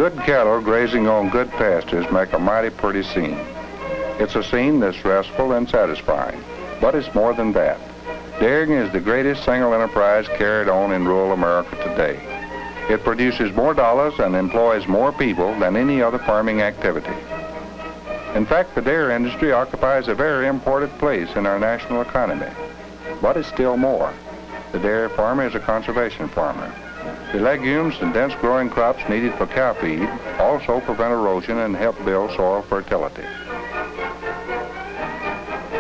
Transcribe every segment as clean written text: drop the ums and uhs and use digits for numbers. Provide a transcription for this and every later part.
Good cattle grazing on good pastures make a mighty pretty scene. It's a scene that's restful and satisfying, but it's more than that. Dairying is the greatest single enterprise carried on in rural America today. It produces more dollars and employs more people than any other farming activity. In fact, the dairy industry occupies a very important place in our national economy. But it's still more. The dairy farmer is a conservation farmer. The legumes and dense growing crops needed for cow feed also prevent erosion and help build soil fertility.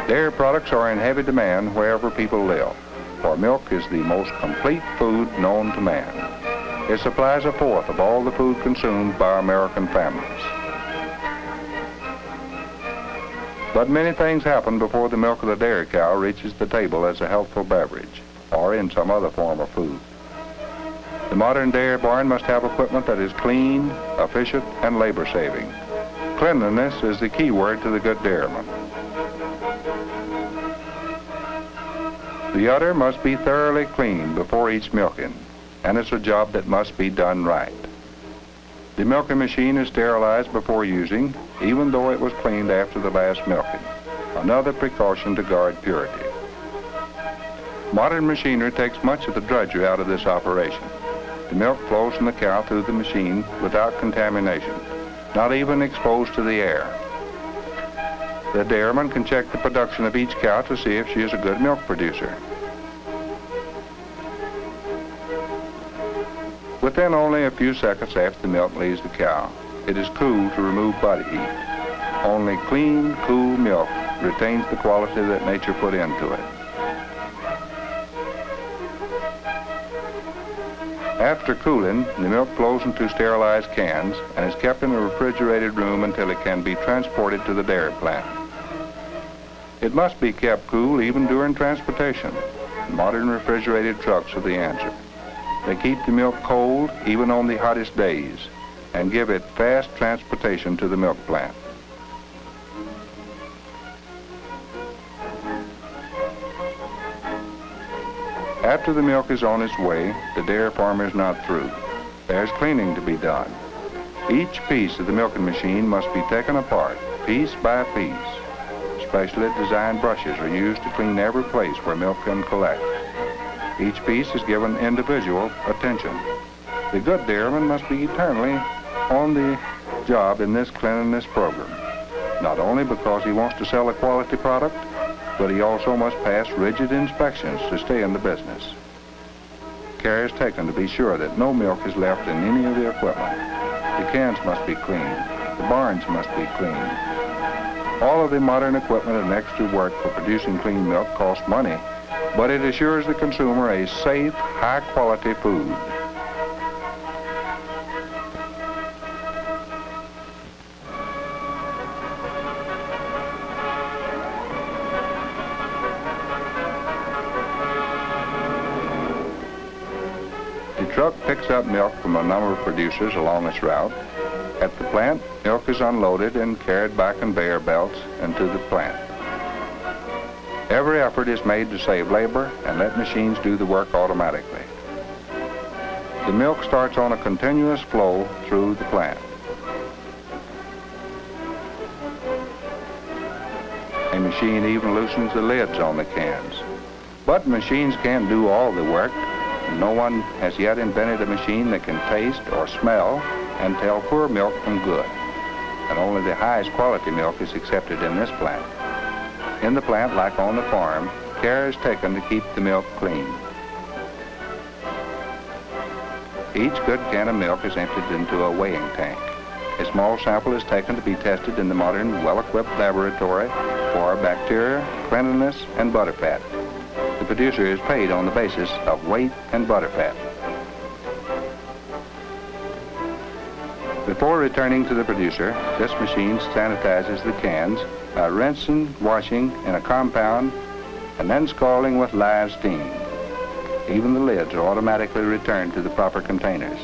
Dairy products are in heavy demand wherever people live, for milk is the most complete food known to man. It supplies a fourth of all the food consumed by American families. But many things happen before the milk of the dairy cow reaches the table as a healthful beverage or in some other form of food. The modern dairy barn must have equipment that is clean, efficient, and labor-saving. Cleanliness is the key word to the good dairyman. The udder must be thoroughly cleaned before each milking, and it's a job that must be done right. The milking machine is sterilized before using, even though it was cleaned after the last milking, another precaution to guard purity. Modern machinery takes much of the drudgery out of this operation. The milk flows from the cow through the machine without contamination, not even exposed to the air. The dairyman can check the production of each cow to see if she is a good milk producer. Within only a few seconds after the milk leaves the cow, it is cooled to remove body heat. Only clean, cool milk retains the quality that nature put into it. After cooling, the milk flows into sterilized cans and is kept in a refrigerated room until it can be transported to the dairy plant. It must be kept cool even during transportation. Modern refrigerated trucks are the answer. They keep the milk cold even on the hottest days and give it fast transportation to the milk plant. After the milk is on its way, the dairy farmer is not through. There's cleaning to be done. Each piece of the milking machine must be taken apart, piece by piece. Specially designed brushes are used to clean every place where milk can collect. Each piece is given individual attention. The good dairyman must be eternally on the job in this cleanliness program, not only because he wants to sell a quality product, but he also must pass rigid inspections to stay in the business. Care is taken to be sure that no milk is left in any of the equipment. The cans must be cleaned. The barns must be cleaned. All of the modern equipment and extra work for producing clean milk costs money, but it assures the consumer a safe, high-quality food. The truck picks up milk from a number of producers along its route. At the plant, milk is unloaded and carried by conveyor belts into the plant. Every effort is made to save labor and let machines do the work automatically. The milk starts on a continuous flow through the plant. A machine even loosens the lids on the cans. But machines can't do all the work. No one has yet invented a machine that can taste or smell and tell poor milk from good. And only the highest quality milk is accepted in this plant. In the plant, like on the farm, care is taken to keep the milk clean. Each good can of milk is emptied into a weighing tank. A small sample is taken to be tested in the modern, well-equipped laboratory for bacteria, cleanliness, and butterfat. The producer is paid on the basis of weight and butterfat. Before returning to the producer, this machine sanitizes the cans by rinsing, washing in a compound, and then scalding with live steam. Even the lids are automatically returned to the proper containers.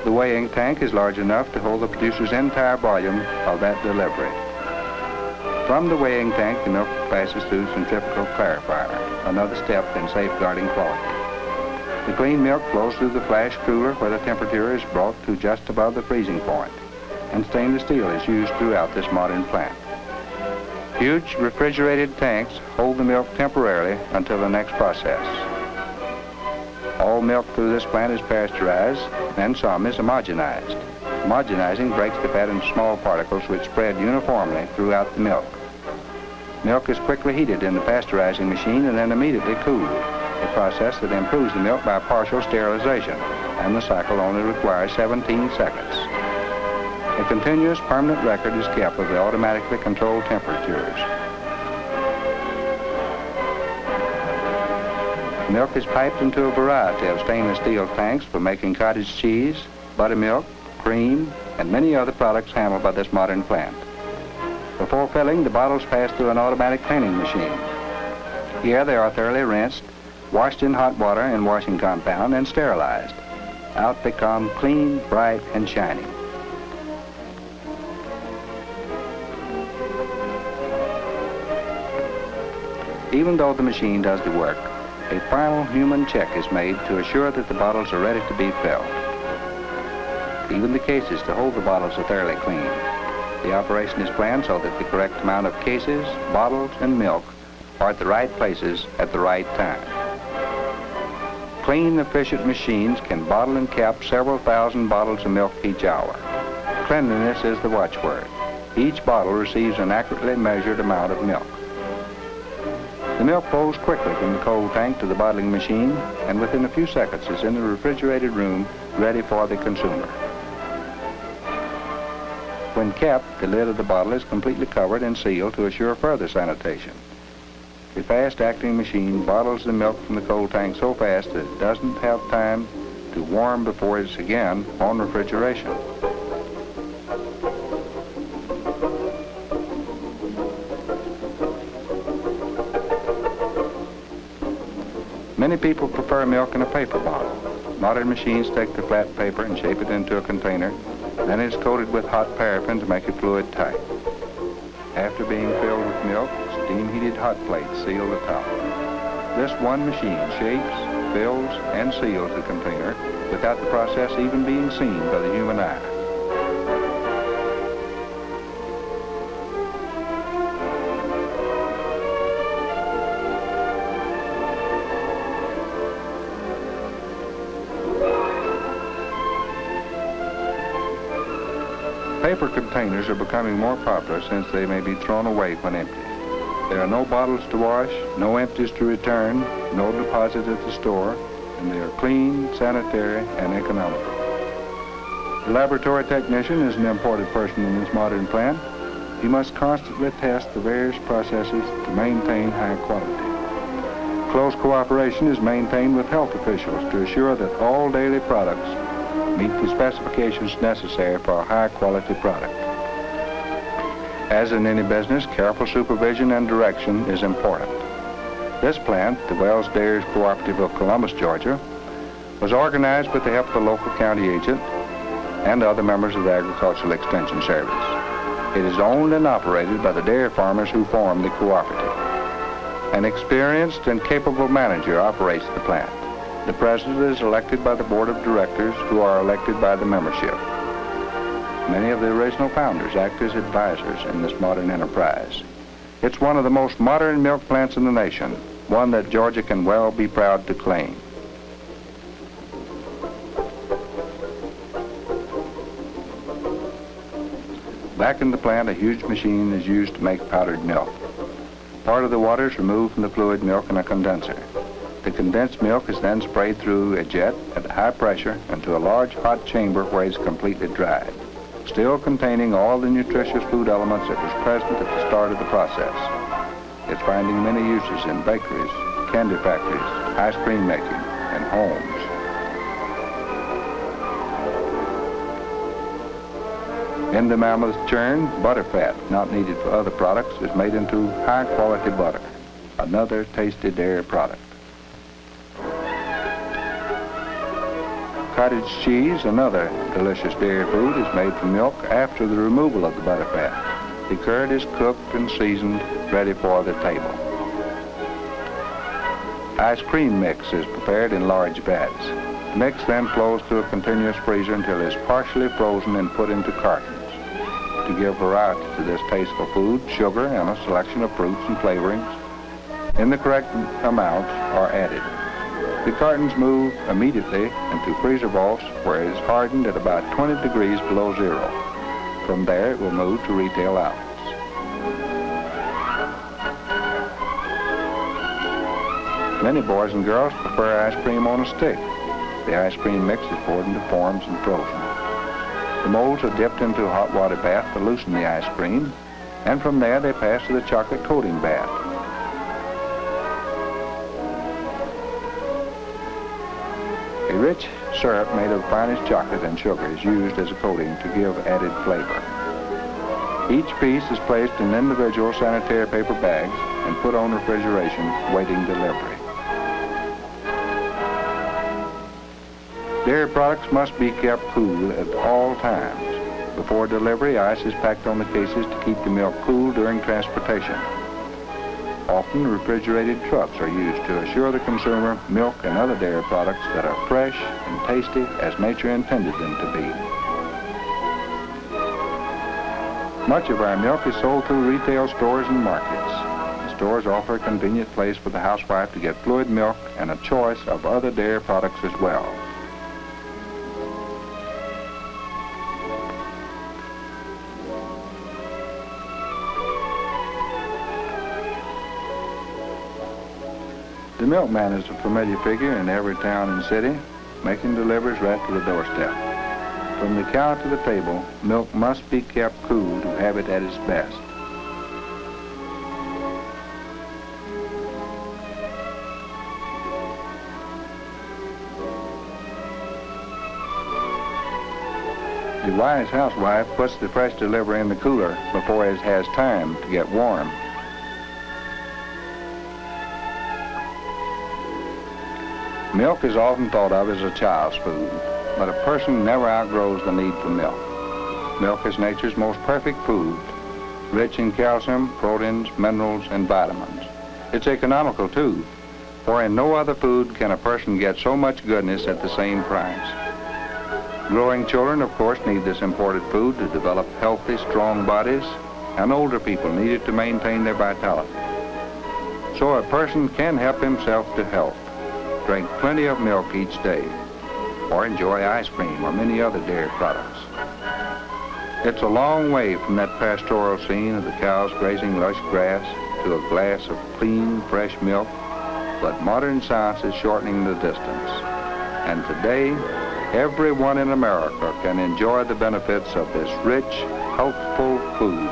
The weighing tank is large enough to hold the producer's entire volume of that delivery. From the weighing tank, the milk passes through centrifugal clarifier, another step in safeguarding quality. The clean milk flows through the flash cooler where the temperature is brought to just above the freezing point, and stainless steel is used throughout this modern plant. Huge refrigerated tanks hold the milk temporarily until the next process. All milk through this plant is pasteurized, and some is homogenized. Homogenizing breaks the fat into small particles which spread uniformly throughout the milk. Milk is quickly heated in the pasteurizing machine and then immediately cooled, a process that improves the milk by partial sterilization, and the cycle only requires 17 seconds. A continuous permanent record is kept of the automatically controlled temperatures. Milk is piped into a variety of stainless steel tanks for making cottage cheese, buttermilk, cream, and many other products handled by this modern plant. Before filling, the bottles pass through an automatic cleaning machine. Here they are thoroughly rinsed, washed in hot water and washing compound, and sterilized. Out they come clean, bright, and shiny. Even though the machine does the work, a final human check is made to assure that the bottles are ready to be filled. Even the cases to hold the bottles are thoroughly clean. The operation is planned so that the correct amount of cases, bottles, and milk are at the right places at the right time. Clean, efficient machines can bottle and cap several thousand bottles of milk each hour. Cleanliness is the watchword. Each bottle receives an accurately measured amount of milk. The milk flows quickly from the cold tank to the bottling machine, and within a few seconds is in the refrigerated room ready for the consumer. When kept, the lid of the bottle is completely covered and sealed to assure further sanitation. The fast-acting machine bottles the milk from the cold tank so fast that it doesn't have time to warm before it's again on refrigeration. Many people prefer milk in a paper bottle. Modern machines take the flat paper and shape it into a container. Then it's coated with hot paraffin to make it fluid tight. After being filled with milk, steam-heated hot plates seal the top. This one machine shapes, fills, and seals the container without the process even being seen by the human eye. Paper containers are becoming more popular since they may be thrown away when empty. There are no bottles to wash, no empties to return, no deposit at the store, and they are clean, sanitary, and economical. The laboratory technician is an important person in this modern plant. He must constantly test the various processes to maintain high quality. Close cooperation is maintained with health officials to assure that all daily products meet the specifications necessary for a high-quality product. As in any business, careful supervision and direction is important. This plant, the Wells Dairies Cooperative of Columbus, Georgia, was organized with the help of the local county agent and other members of the Agricultural Extension Service. It is owned and operated by the dairy farmers who form the cooperative. An experienced and capable manager operates the plant. The president is elected by the board of directors, who are elected by the membership. Many of the original founders act as advisors in this modern enterprise. It's one of the most modern milk plants in the nation, one that Georgia can well be proud to claim. Back in the plant, a huge machine is used to make powdered milk. Part of the water is removed from the fluid milk in a condenser. The condensed milk is then sprayed through a jet at high pressure into a large hot chamber where it's completely dried, still containing all the nutritious food elements that was present at the start of the process. It's finding many uses in bakeries, candy factories, ice cream making, and homes. In the mammoth churn, butter fat, not needed for other products, is made into high-quality butter, another tasty dairy product. Cottage cheese, another delicious dairy food, is made from milk after the removal of the butter fat. The curd is cooked and seasoned, ready for the table. Ice cream mix is prepared in large vats. Mix then flows through a continuous freezer until it is partially frozen and put into cartons. To give variety to this tasteful food, sugar and a selection of fruits and flavorings in the correct amounts are added. The cartons move immediately into freezer vaults where it is hardened at about 20 degrees below zero. From there, it will move to retail outlets. Many boys and girls prefer ice cream on a stick. The ice cream mix is poured into forms and frozen. The molds are dipped into a hot water bath to loosen the ice cream, and from there they pass to the chocolate coating bath. A rich syrup made of the finest chocolate and sugar is used as a coating to give added flavor. Each piece is placed in individual sanitary paper bags and put on refrigeration, waiting delivery. Dairy products must be kept cool at all times. Before delivery, ice is packed on the cases to keep the milk cool during transportation. Often, refrigerated trucks are used to assure the consumer milk and other dairy products that are fresh and tasty as nature intended them to be. Much of our milk is sold through retail stores and markets. The stores offer a convenient place for the housewife to get fluid milk and a choice of other dairy products as well. The milkman is a familiar figure in every town and city, making deliveries right to the doorstep. From the cow to the table, milk must be kept cool to have it at its best. The wise housewife puts the fresh delivery in the cooler before it has time to get warm. Milk is often thought of as a child's food, but a person never outgrows the need for milk. Milk is nature's most perfect food, rich in calcium, proteins, minerals, and vitamins. It's economical too, for in no other food can a person get so much goodness at the same price. Growing children, of course, need this imported food to develop healthy, strong bodies, and older people need it to maintain their vitality. So a person can help himself to health. Drink plenty of milk each day, or enjoy ice cream or many other dairy products. It's a long way from that pastoral scene of the cows grazing lush grass to a glass of clean, fresh milk, but modern science is shortening the distance. And today, everyone in America can enjoy the benefits of this rich, healthful food.